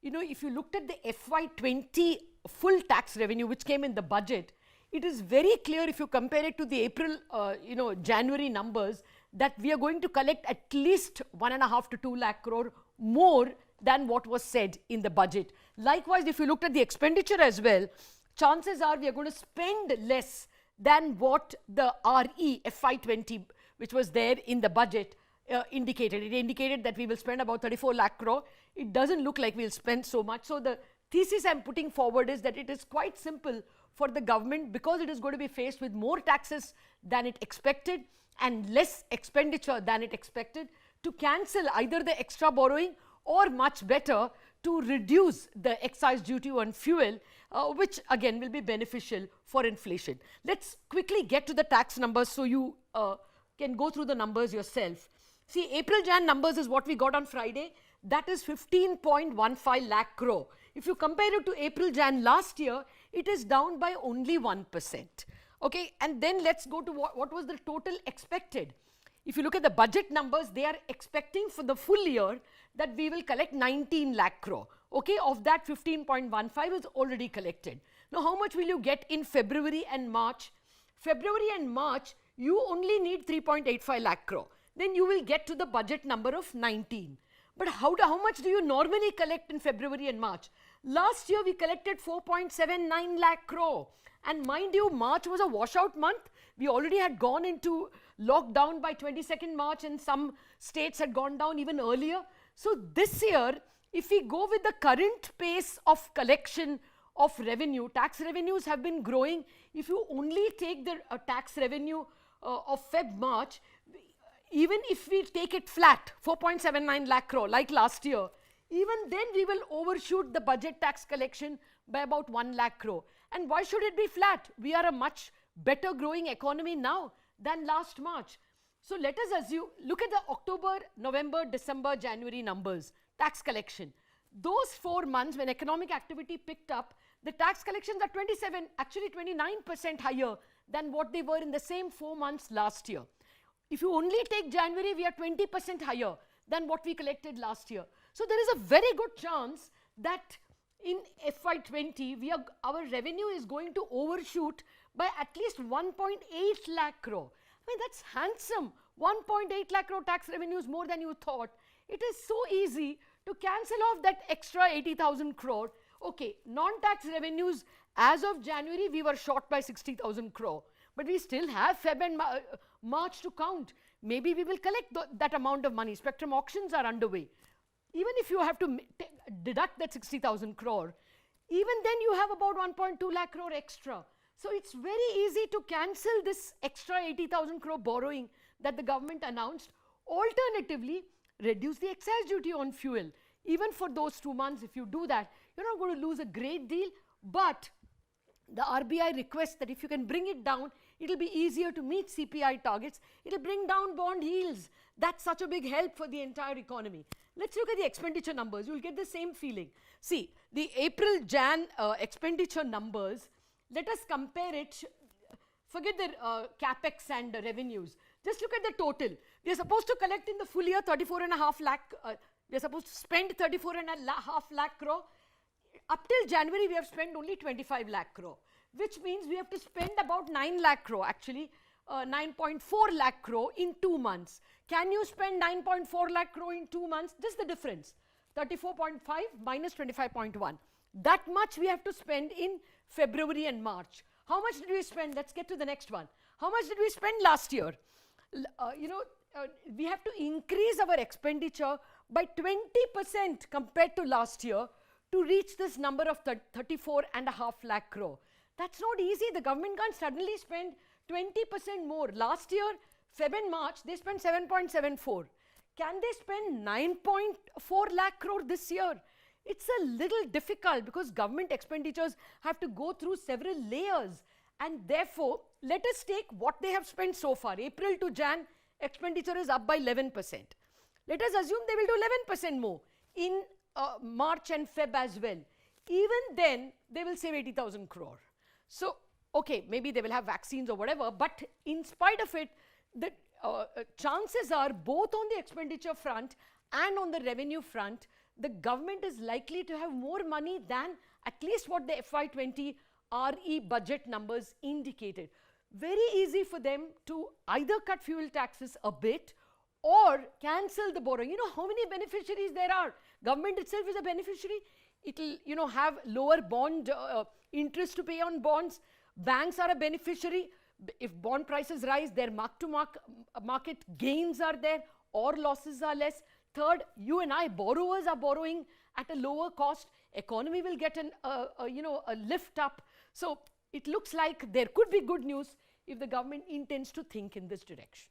if you looked at the FY20 full tax revenue which came in the budget, it is very clear if you compare it to the April, January numbers, that we are going to collect at least 1.5 to 2 lakh crore more than what was said in the budget. Likewise, if you looked at the expenditure as well, chances are we are going to spend less than what the RE FY20, which was there in the budget, indicated. It indicated that we will spend about 34 lakh crore. It doesn't look like we'll spend so much. So the thesis I'm putting forward is that it is quite simple for the government, because it is going to be faced with more taxes than it expected and less expenditure than it expected, to cancel either the extra borrowing or, much better, to reduce the excise duty on fuel, which again will be beneficial for inflation. Let's quickly get to the tax numbers so you can go through the numbers yourself. See, April-Jan numbers is what we got on Friday. That is 15.15 lakh crore. If you compare it to April-Jan last year, it is down by only 1%. Okay, and then let's go to what was the total expected. If you look at the budget numbers, they are expecting for the full year that we will collect 19 lakh crore. Okay, of that 15.15 is already collected. Now, how much will you get in February and March? February and March, you only need 3.85 lakh crore. Then you will get to the budget number of 19. But how much do you normally collect in February and March? Last year we collected 4.79 lakh crore. And mind you, March was a washout month. We already had gone into lockdown by 22nd March, and some states had gone down even earlier. So this year, if we go with the current pace of collection of revenue, tax revenues have been growing. If you only take the tax revenue of Feb-March, even if we take it flat, 4.79 lakh crore like last year, even then we will overshoot the budget tax collection by about 1 lakh crore. And why should it be flat? We are a much better growing economy now than last March. So let us assume, look at the October, November, December, January numbers, tax collection. Those 4 months when economic activity picked up, the tax collections are 27, actually 29% higher than what they were in the same 4 months last year. If you only take January, we are 20% higher than what we collected last year. So there is a very good chance that in FY20, our revenue is going to overshoot by at least 1.8 lakh crore. I mean, that's handsome. 1.8 lakh crore tax revenue is more than you thought. It is so easy to cancel off that extra 80,000 crore. Okay, non-tax revenues, as of January, we were short by 60,000 crore. But we still have Feb and March to count. Maybe we will collect that amount of money. Spectrum auctions are underway. Even if you have to deduct that 60,000 crore, even then you have about 1.2 lakh crore extra. So it's very easy to cancel this extra 80,000 crore borrowing that the government announced. Alternatively, reduce the excise duty on fuel. Even for those 2 months, if you do that, you're not going to lose a great deal, but the RBI requests that if you can bring it down, it'll be easier to meet CPI targets. It'll bring down bond yields. That's such a big help for the entire economy. Let's look at the expenditure numbers. You'll get the same feeling. See, the April-Jan expenditure numbers, let us compare it. Forget the capex and revenues. Just look at the total. We are supposed to collect in the full year 34.5 lakh. We are supposed to spend 34.5 lakh crore. Up till January, we have spent only 25 lakh crore, which means we have to spend about 9 lakh crore, actually 9.4 lakh crore in 2 months. Can you spend 9.4 lakh crore in 2 months? Just the difference, 34.5 minus 25.1. That much we have to spend in February and March. How much did we spend? Let's get to the next one. How much did we spend last year? We have to increase our expenditure by 20% compared to last year to reach this number of 34.5 lakh crore. That's not easy. The government can't suddenly spend 20% more. Last year, Feb and March, they spent 7.74. Can they spend 9.4 lakh crore this year? It's a little difficult because government expenditures have to go through several layers, and therefore, let us take what they have spent so far. April to Jan, expenditure is up by 11%. Let us assume they will do 11% more in March and Feb as well. Even then, they will save 80,000 crore. So, okay, maybe they will have vaccines or whatever, but in spite of it, the chances are both on the expenditure front and on the revenue front the government is likely to have more money than at least what the FY20 RE budget numbers indicated. Very easy for them to either cut fuel taxes a bit or cancel the borrowing. You know how many beneficiaries there are? Government itself is a beneficiary. It will, you know, have lower bond interest to pay on bonds. Banks are a beneficiary. If bond prices rise, their market gains are there or losses are less. Third, you and I, borrowers, are borrowing at a lower cost. Economy will get a lift up. So it looks like there could be good news if the government intends to think in this direction.